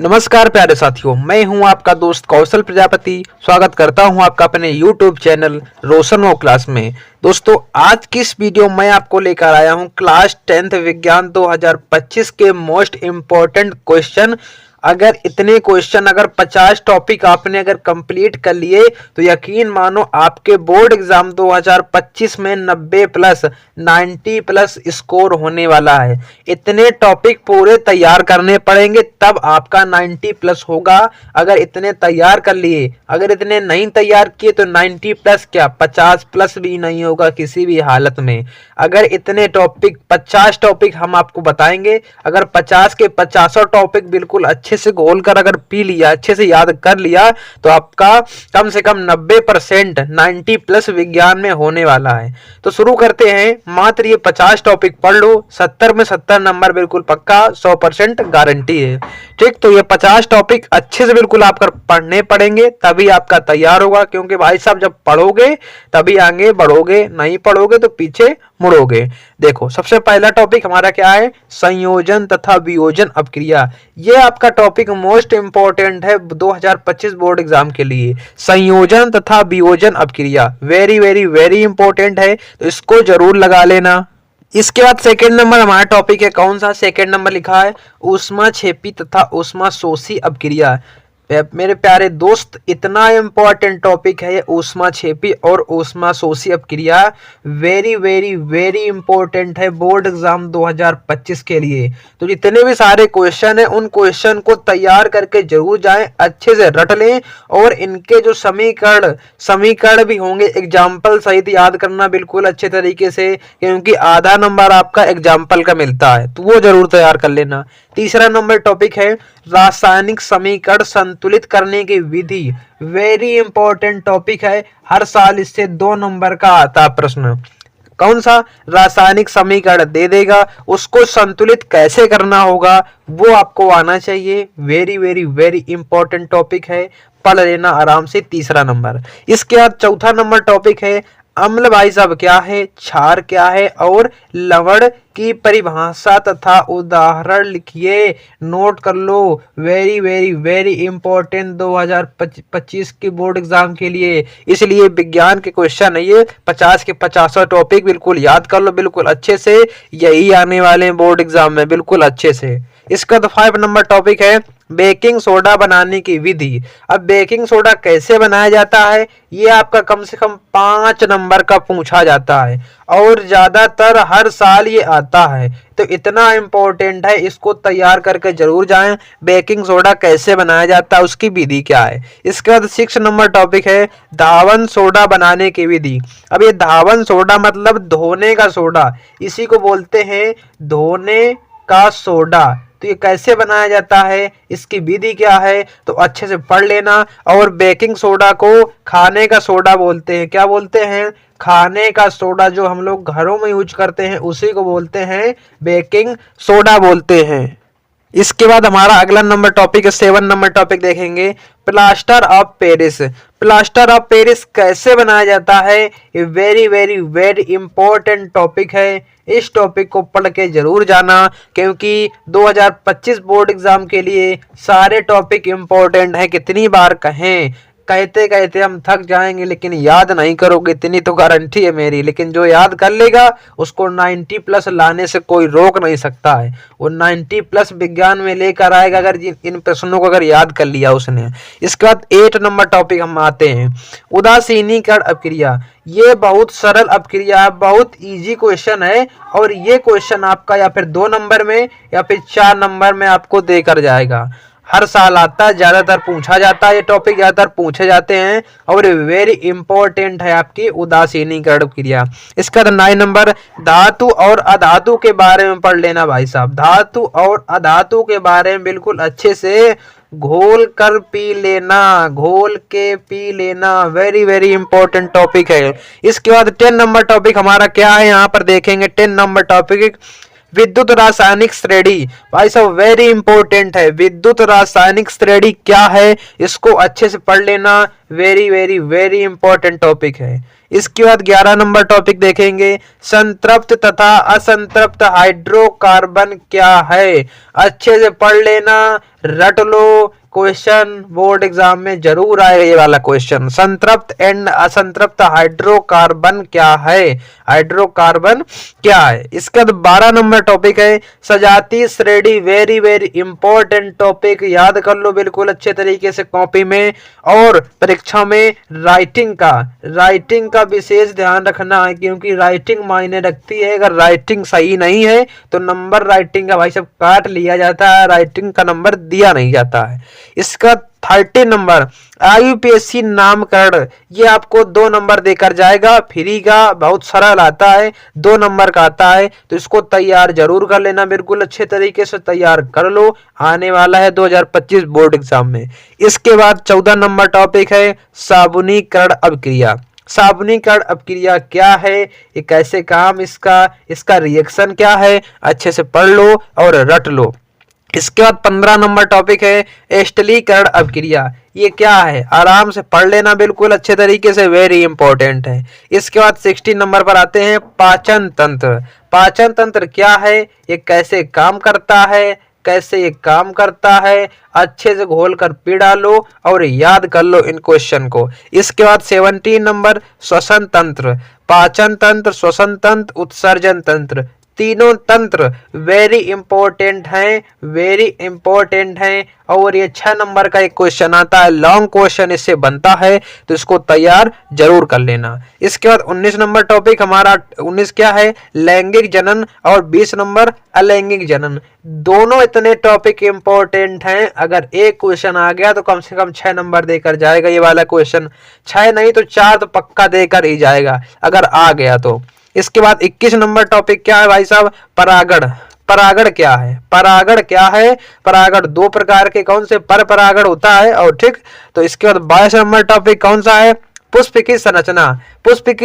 नमस्कार प्यारे साथियों, मैं हूं आपका दोस्त कौशल प्रजापति। स्वागत करता हूं आपका अपने YouTube चैनल रोशन वो क्लास में। दोस्तों, आज की इस वीडियो में आपको लेकर आया हूं क्लास 10th विज्ञान 2025 के मोस्ट इम्पोर्टेंट क्वेश्चन। अगर इतने क्वेश्चन, अगर 50 टॉपिक आपने अगर कंप्लीट कर लिए तो यकीन मानो आपके बोर्ड एग्जाम 2025 में 90 प्लस 90 प्लस स्कोर होने वाला है। इतने टॉपिक पूरे तैयार करने पड़ेंगे तब आपका 90 प्लस होगा। अगर इतने तैयार कर लिए, अगर इतने नहीं तैयार किए तो 90 प्लस क्या 50 प्लस भी नहीं होगा किसी भी हालत में। अगर इतने टॉपिक 50 टॉपिक हम आपको बताएंगे, अगर 50 के 50 टॉपिक बिल्कुल अच्छे से घोल कर अगर पी लिया, अच्छे से याद कर लिया तो आपका कम से कम 90% 90 प्लस विज्ञान में होने वाला है। तो शुरू करते हैं। मात्र ये 50 टॉपिक पढ़ लो, 70 में 70 नंबर बिल्कुल पक्का, 100% गारंटी है। ठीक, तो ये 50 टॉपिक अच्छे से बिल्कुल आपको पढ़ने पड़ेंगे तभी आपका तैयार होगा, क्योंकि भाई साहब जब पढ़ोगे तभी आगे बढ़ोगे, नहीं पढ़ोगे तो पीछे मुड़ोगे। देखो, सबसे पहला टॉपिक हमारा क्या है? संयोजन तथा वियोजन अपक्रिया। ये आपका टॉपिक मोस्ट इंपॉर्टेंट है 2025 बोर्ड एग्जाम के लिए। संयोजन तथा वियोजन अपक्रिया वेरी वेरी वेरी इंपॉर्टेंट है, तो इसको जरूर लगा लेना। इसके बाद सेकंड नंबर हमारा टॉपिक है, कौन सा? सेकंड नंबर लिखा है ऊष्माक्षेपी तथा ऊष्माशोषी अपक्रिया। मेरे प्यारे दोस्त, इतना इंपॉर्टेंट टॉपिक है ये ऊष्माक्षेपी और ऊष्माशोषी अपक्रिया। वेरी वेरी वेरी इंपॉर्टेंट है बोर्ड एग्जाम 2025 के लिए। तो जितने भी सारे क्वेश्चन है उन क्वेश्चन को तैयार करके जरूर जाएं, अच्छे से रट लें और इनके जो समीकरण भी होंगे एग्जाम्पल सहित याद करना बिल्कुल अच्छे तरीके से, क्योंकि आधा नंबर आपका एग्जाम्पल का मिलता है, तो वो जरूर तैयार कर लेना। तीसरा नंबर टॉपिक है रासायनिक समीकरण संतुलित करने की विधि। वेरी इंपॉर्टेंट टॉपिक है, हर साल इससे 2 नंबर का आता प्रश्न। कौन सा? रासायनिक समीकरण दे देगा, उसको संतुलित कैसे करना होगा वो आपको आना चाहिए। Very very very important topic है, पढ़ लेना आराम से। तीसरा नंबर। इसके बाद चौथा नंबर टॉपिक है अम्ल भाई साहब क्या है, क्षार क्या है और लवण की परिभाषा तथा उदाहरण लिखिए, नोट कर लो। वेरी वेरी वेरी इंपॉर्टेंट 2025 के बोर्ड एग्जाम के लिए, इसलिए विज्ञान के क्वेश्चन है ये 50 के 50 टॉपिक बिल्कुल याद कर लो बिल्कुल अच्छे से, यही आने वाले हैं बोर्ड एग्जाम में बिल्कुल अच्छे से। इसका तो 5 नंबर टॉपिक है बेकिंग सोडा बनाने की विधि। अब बेकिंग सोडा कैसे बनाया जाता है ये आपका कम से कम 5 नंबर का पूछा जाता है और ज्यादातर हर साल ये आता है, तो इतना इंपॉर्टेंट है, इसको तैयार करके जरूर जाएं। बेकिंग सोडा कैसे बनाया जाता है, उसकी विधि क्या है। इसके बाद 6 नंबर टॉपिक है धावन सोडा बनाने की विधि। अब ये धावन सोडा मतलब धोने का सोडा, इसी को बोलते हैं धोने का सोडा। तो ये कैसे बनाया जाता है, इसकी विधि क्या है, तो अच्छे से पढ़ लेना। और बेकिंग सोडा को खाने का सोडा बोलते हैं। क्या बोलते हैं? खाने का सोडा, जो हम लोग घरों में यूज करते हैं उसी को बोलते हैं बेकिंग सोडा बोलते हैं। इसके बाद हमारा अगला नंबर टॉपिक है 7 नंबर टॉपिक देखेंगे plaster of Paris. Plaster of Paris कैसे बनाया जाता है, ये very very very important topic है। इस टॉपिक को पढ़ के जरूर जाना, क्योंकि 2025 बोर्ड एग्जाम के लिए सारे टॉपिक इंपॉर्टेंट है। कितनी बार कहें, कहते कहते हम थक जाएंगे, लेकिन याद नहीं करोगे इतनी तो गारंटी है मेरी। लेकिन जो याद कर लेगा उसको 90 प्लस लाने से कोई रोक नहीं सकता है। वो 90 प्लस विज्ञान में लेकर आएगा अगर इन प्रश्नों को अगर याद कर लिया उसने। इसके बाद 8 नंबर टॉपिक हम आते हैं उदासीनीकरण अपक्रिया। ये बहुत सरल अपक्रिया है, बहुत इजी क्वेश्चन है, और ये क्वेश्चन आपका या फिर 2 नंबर में या फिर 4 नंबर में आपको देकर जाएगा। हर साल आता है, ज्यादातर पूछा जाता है, ये टॉपिक ज्यादातर पूछे जाते हैं और वेरी इंपॉर्टेंट है आपकी उदासीनीकरण क्रिया। इसका 9 नंबर धातु और अधातु के बारे में पढ़ लेना भाई साहब। धातु और अधातु के बारे में बिल्कुल अच्छे से घोल कर पी लेना, घोल के पी लेना। वेरी वेरी इंपॉर्टेंट टॉपिक है। इसके बाद 10 नंबर टॉपिक हमारा क्या है, यहाँ पर देखेंगे 10 नंबर टॉपिक विद्युत रासायनिक श्रेणी। भाई साहब वेरी इंपॉर्टेंट है, विद्युत रासायनिक श्रेणी क्या है इसको अच्छे से पढ़ लेना। Very very very important topic है। इसके बाद 11 नंबर टॉपिक देखेंगे संतृप्त तथा असंतृप्त हाइड्रोकार्बन क्या है, अच्छे से पढ़ लेना। रट लो, क्वेश्चन बोर्ड एग्जाम में जरूर आएगा ये वाला क्वेश्चन। संतृप्त एंड असंतृप्त हाइड्रोकार्बन क्या है? हाइड्रोकार्बन क्या है? इसका 12 नंबर टॉपिक है सजातीय श्रेणी, वेरी वेरी इंपॉर्टेंट टॉपिक, याद कर लो बिल्कुल अच्छे तरीके से कॉपी में। और परीक्षा में राइटिंग का विशेष ध्यान रखना है, क्योंकि राइटिंग मायने रखती है। अगर राइटिंग सही नहीं है तो नंबर राइटिंग का भाई सब काट लिया जाता है, राइटिंग का नंबर दिया नहीं जाता है। इसका 30 नंबर IUPAC नामकरण, ये आपको 2 नंबर देकर जाएगा, फ्री का, बहुत सरल आता है, 2 नंबर का आता है, तो इसको तैयार जरूर कर लेना, बिल्कुल अच्छे तरीके से तैयार कर लो, आने वाला है 2025 बोर्ड एग्जाम में। इसके बाद 14 नंबर टॉपिक है साबुनीकरण अभिक्रिया। साबुनीकरण अपक्रिया क्या है, ये कैसे काम इसका रिएक्शन क्या है, अच्छे से पढ़ लो और रट लो। इसके बाद 15 नंबर टॉपिक है एस्टलीकरण अपक्रिया, ये क्या है, आराम से पढ़ लेना बिल्कुल अच्छे तरीके से, वेरी इंपॉर्टेंट है। इसके बाद 16 नंबर पर आते हैं पाचन तंत्र। पाचन तंत्र क्या है, ये कैसे काम करता है, अच्छे से घोल कर पी डालो और याद कर लो इन क्वेश्चन को। इसके बाद 17 नंबर श्वसन तंत्र। पाचन तंत्र, श्वसन तंत्र, उत्सर्जन तंत्र, तीनों तंत्र वेरी इंपॉर्टेंट हैं। और ये 6 नंबर का एक क्वेश्चन आता है, लॉन्ग क्वेश्चन इससे बनता है, तो इसको तैयार जरूर कर लेना। इसके बाद 19 नंबर टॉपिक हमारा 19 क्या है, लैंगिक जनन, और 20 नंबर अलैंगिक जनन। दोनों इतने टॉपिक इंपॉर्टेंट हैं, अगर एक क्वेश्चन आ गया तो कम से कम 6 नंबर देकर जाएगा ये वाला क्वेश्चन, 6 नहीं तो 4 तो पक्का देकर ही जाएगा अगर आ गया तो। इसके बाद 21 नंबर टॉपिक क्या है भाई साहब, परागण। परागण क्या है, परागण 2 प्रकार के, कौन से, पर परागण होता है और ठीक। तो इसके बाद 22 नंबर टॉपिक कौन सा है, पुष्प की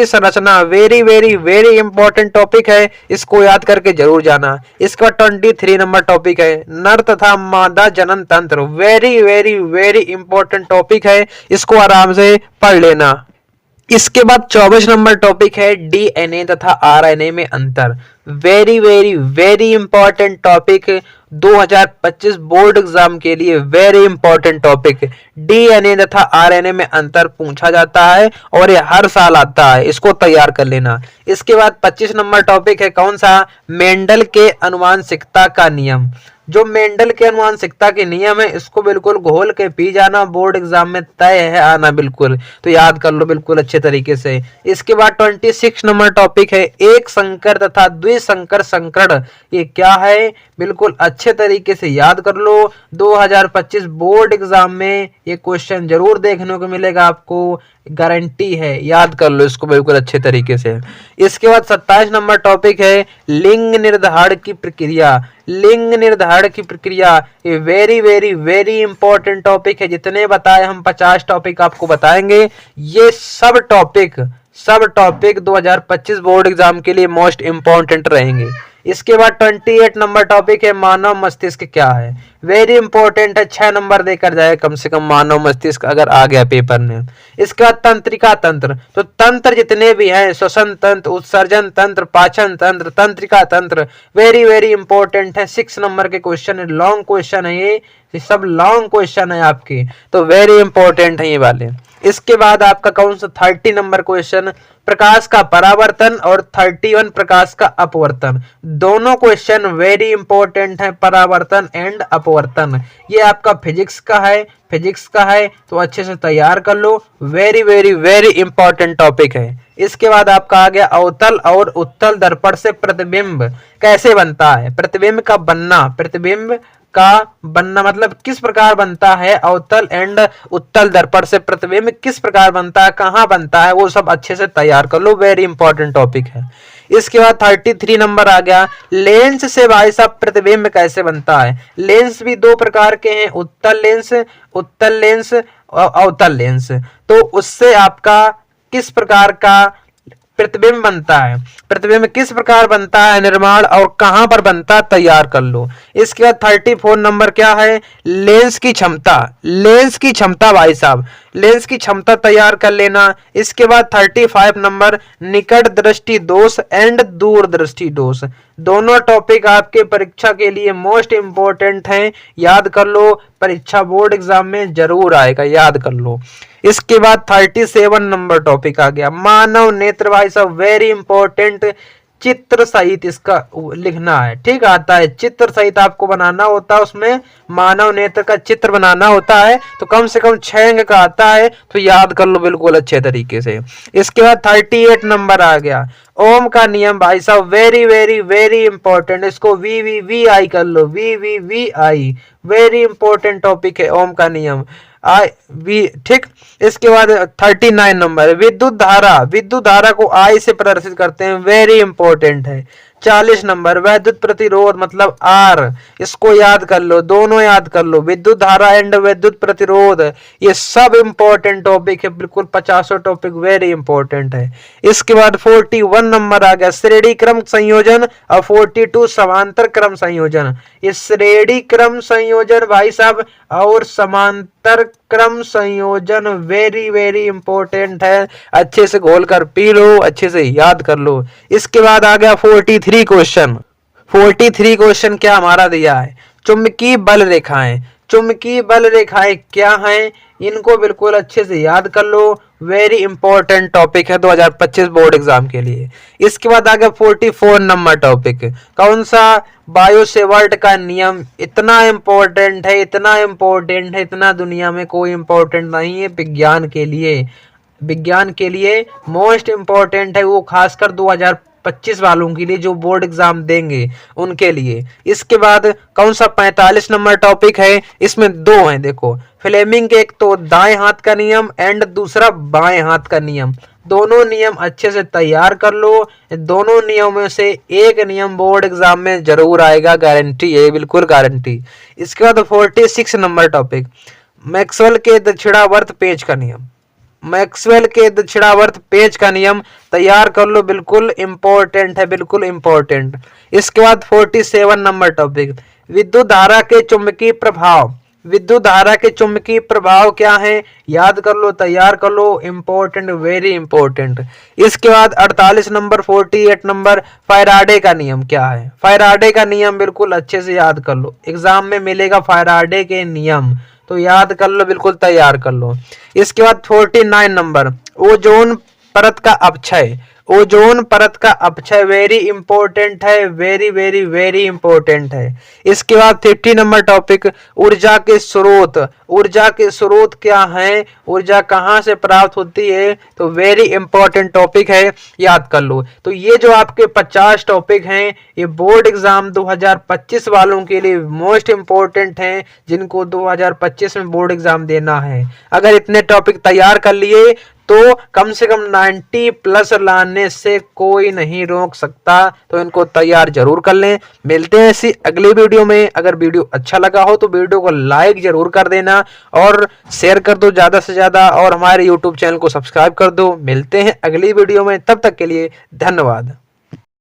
संरचना, very very very important topic है, इसको याद करके जरूर जाना। इसके बाद 23 नंबर टॉपिक है नर तथा मादा जनन तंत्र, very very very important topic है, इसको आराम से पढ़ लेना। इसके बाद 24 नंबर टॉपिक है डीएनए तथा आरएनए में अंतर, very very very important topic, 2025 board exam के लिए वेरी इंपॉर्टेंट टॉपिक। डीएनए तथा आरएनए में अंतर पूछा जाता है और ये हर साल आता है, इसको तैयार कर लेना। इसके बाद 25 नंबर टॉपिक है कौन सा, मेंडल के अनुवांशिकता का नियम। जो मेंडल के अनुवांशिकता के नियम है इसको बिल्कुल घोल के पी जाना, बोर्ड एग्जाम में तय है आना बिल्कुल, तो याद कर लो बिल्कुल अच्छे तरीके से। इसके बाद 26 नंबर टॉपिक है एक संकर तथा द्विसंकर संकरण, ये क्या है, बिल्कुल अच्छे तरीके से याद कर लो, 2025 बोर्ड एग्जाम में ये क्वेश्चन जरूर देखने को मिलेगा आपको, गारंटी है, याद कर लो इसको बिल्कुल अच्छे तरीके से। इसके बाद 27 नंबर टॉपिक है लिंग निर्धारण की प्रक्रिया, ये very very very important topic है, जितने बताए हम 50 टॉपिक आपको बताएंगे, ये सब टॉपिक 2025 बोर्ड एग्जाम के लिए मोस्ट इंपॉर्टेंट रहेंगे। इसके बाद 28 नंबर टॉपिक है मानव मस्तिष्क क्या है, वेरी इंपॉर्टेंट है, 6 नंबर देकर जाए कम से कम मानव मस्तिष्क अगर आ गया पेपर में। इसके बाद तंत्रिका तंत्र, तो तंत्र जितने भी हैं, श्वसन तंत्र, उत्सर्जन तंत्र, पाचन तंत्र, तंत्रिका तंत्र, वेरी वेरी इंपॉर्टेंट है, 6 नंबर के क्वेश्चन है, लॉन्ग क्वेश्चन है, ये सब लॉन्ग क्वेश्चन है आपके, तो वेरी इंपॉर्टेंट है ये वाले। इसके बाद आपका कौन सा 30 नंबर क्वेश्चन, प्रकाश का परावर्तन और 31 प्रकाश का अपवर्तन, दोनों क्वेश्चन वेरी इंपॉर्टेंट है, परावर्तन एंड अपवर्तन, ये आपका फिजिक्स का है, तो अच्छे से तैयार कर लो, very very very important topic है। इसके बाद आपका आ गया अवतल और उत्तल दर्पण से प्रतिबिंब कैसे बनता है, प्रतिबिंब का बनना मतलब किस प्रकार बनता है, अवतल एंड उत्तल दर्पण से प्रतिबिंब किस प्रकार बनता है, कहां बनता है, वो सब अच्छे से तैयार कर लो, वेरी इंपॉर्टेंट टॉपिक है। इसके बाद 33 नंबर आ गया लेंस से भाई साहब प्रतिबिंब कैसे बनता है। लेंस भी 2 प्रकार के हैं, उत्तल लेंस और अवतल लेंस, तो उससे आपका किस प्रकार का प्रतिबिंब बनता है। प्रतिबिंब किस प्रकार बनता है, निर्माण और कहां पर बनता है, तैयार कर लो। इसके बाद 34 नंबर क्या है, लेंस की क्षमता। लेंस की क्षमता भाई साहब, लेंस की क्षमता तैयार कर लेना। इसके बाद 35 नंबर निकट दृष्टि दोष एंड दूर दृष्टि दोष। दोनों टॉपिक आपके परीक्षा के लिए मोस्ट इंपोर्टेंट हैं, याद कर लो, परीक्षा बोर्ड एग्जाम में जरूर आएगा, याद कर लो। इसके बाद 37 नंबर टॉपिक आ गया मानव नेत्र भाई साहब, वेरी इंपॉर्टेंट। चित्र सहित इसका लिखना है, ठीक आता है, चित्र सहित आपको बनाना होता है, उसमें मानव नेत्र का चित्र बनाना होता है, तो कम से कम 6 अंक का आता है, तो याद कर लो बिल्कुल अच्छे तरीके से। इसके बाद 38 नंबर आ गया ओम का नियम भाई साहब, वेरी वेरी वेरी इंपॉर्टेंट, इसको वी आई कर लो, V I, very important topic है ओम का नियम, आई वी, ठीक। इसके बाद 39 नंबर विद्युत धारा, विद्युत धारा को आई से प्रदर्शित करते हैं, वेरी इंपॉर्टेंट है। 40 नंबर वैद्युत प्रतिरोध मतलब आर, इसको याद कर लो, दोनों याद कर लो, विद्युत धारा एंड वैद्युत प्रतिरोध, ये सब इंपॉर्टेंट टॉपिक है, बिल्कुल 50 टॉपिक वेरी इंपॉर्टेंट है। इसके बाद 41 नंबर आ गया श्रेणी क्रम संयोजन और 42 समांतर क्रम संयोजन। ये श्रेणी क्रम संयोजन भाई साहब और समांतर क्रम संयोजन वेरी वेरी इंपॉर्टेंट है, अच्छे से घोल कर पी लो, अच्छे से याद कर लो। इसके बाद आ गया 43 क्वेश्चन। 43 क्वेश्चन क्या हमारा दिया है, चुंबकीय बल रेखाएं। चुंबकीय बल रेखाएं क्या हैं, इनको बिल्कुल अच्छे से याद कर लो, वेरी इंपॉर्टेंट टॉपिक है 2025 बोर्ड एग्जाम के लिए। इसके बाद आ गया 44 नंबर टॉपिक, कौन सा, बायो-सेवर्ट का नियम, इतना इंपॉर्टेंट है, इतना इंपॉर्टेंट है, इतना दुनिया में कोई इंपॉर्टेंट नहीं है विज्ञान के लिए, विज्ञान के लिए मोस्ट इंपॉर्टेंट है वो, खासकर 2025 वालों के लिए जो बोर्ड एग्जाम देंगे उनके लिए। इसके बाद कौन सा 45 नंबर टॉपिक है, इसमें दो हैं देखो, फ्लेमिंग के एक तो दाएं हाथ का नियम एंड दूसरा बाएं हाथ का नियम, दोनों नियम अच्छे से तैयार कर लो, दोनों नियमों से एक नियम बोर्ड एग्जाम में जरूर आएगा, गारंटी है, बिल्कुल गारंटी। इसके बाद 46 नंबर टॉपिक मैक्सवेल के दक्षिणावर्त पेच का नियम, मैक्सवेल के दक्षिणावर्त पेच का नियम तैयार कर लो, बिल्कुल इंपॉर्टेंट है, बिल्कुल इंपॉर्टेंट। इसके बाद 47 नंबर टॉपिक विद्युत धारा के चुंबकीय प्रभाव, विद्युत धारा के चुंबकीय प्रभाव क्या है, याद कर लो, तैयार कर लो, इंपॉर्टेंट, वेरी इंपॉर्टेंट। इसके बाद 48 नंबर 48 नंबर फैराडे का नियम क्या है, फैराडे का नियम बिल्कुल अच्छे से याद कर लो, एग्जाम में मिलेगा फैराडे के नियम, तो याद कर लो, बिल्कुल तैयार कर लो। इसके बाद 49 नंबर ओजोन परत का अपक्षय, ओजोन परत का अपक्षय वेरी इंपॉर्टेंट है, वेरी वेरी वेरी इंपॉर्टेंट है। इसके बाद 50 नंबर टॉपिक ऊर्जा के स्रोत, ऊर्जा के स्रोत क्या है, ऊर्जा कहाँ से प्राप्त होती है, तो वेरी इंपॉर्टेंट टॉपिक है, याद कर लो। तो ये जो आपके 50 टॉपिक हैं ये बोर्ड एग्जाम 2025 वालों के लिए मोस्ट इंपॉर्टेंट हैं, जिनको 2025 में बोर्ड एग्जाम देना है। अगर इतने टॉपिक तैयार कर लिए तो कम से कम 90 प्लस लाने से कोई नहीं रोक सकता, तो इनको तैयार जरूर कर लें। मिलते हैं इसी अगली वीडियो में। अगर वीडियो अच्छा लगा हो तो वीडियो को लाइक जरूर कर देना और शेयर कर दो ज़्यादा से ज़्यादा, और हमारे यूट्यूब चैनल को सब्सक्राइब कर दो। मिलते हैं अगली वीडियो में, तब तक के लिए धन्यवाद।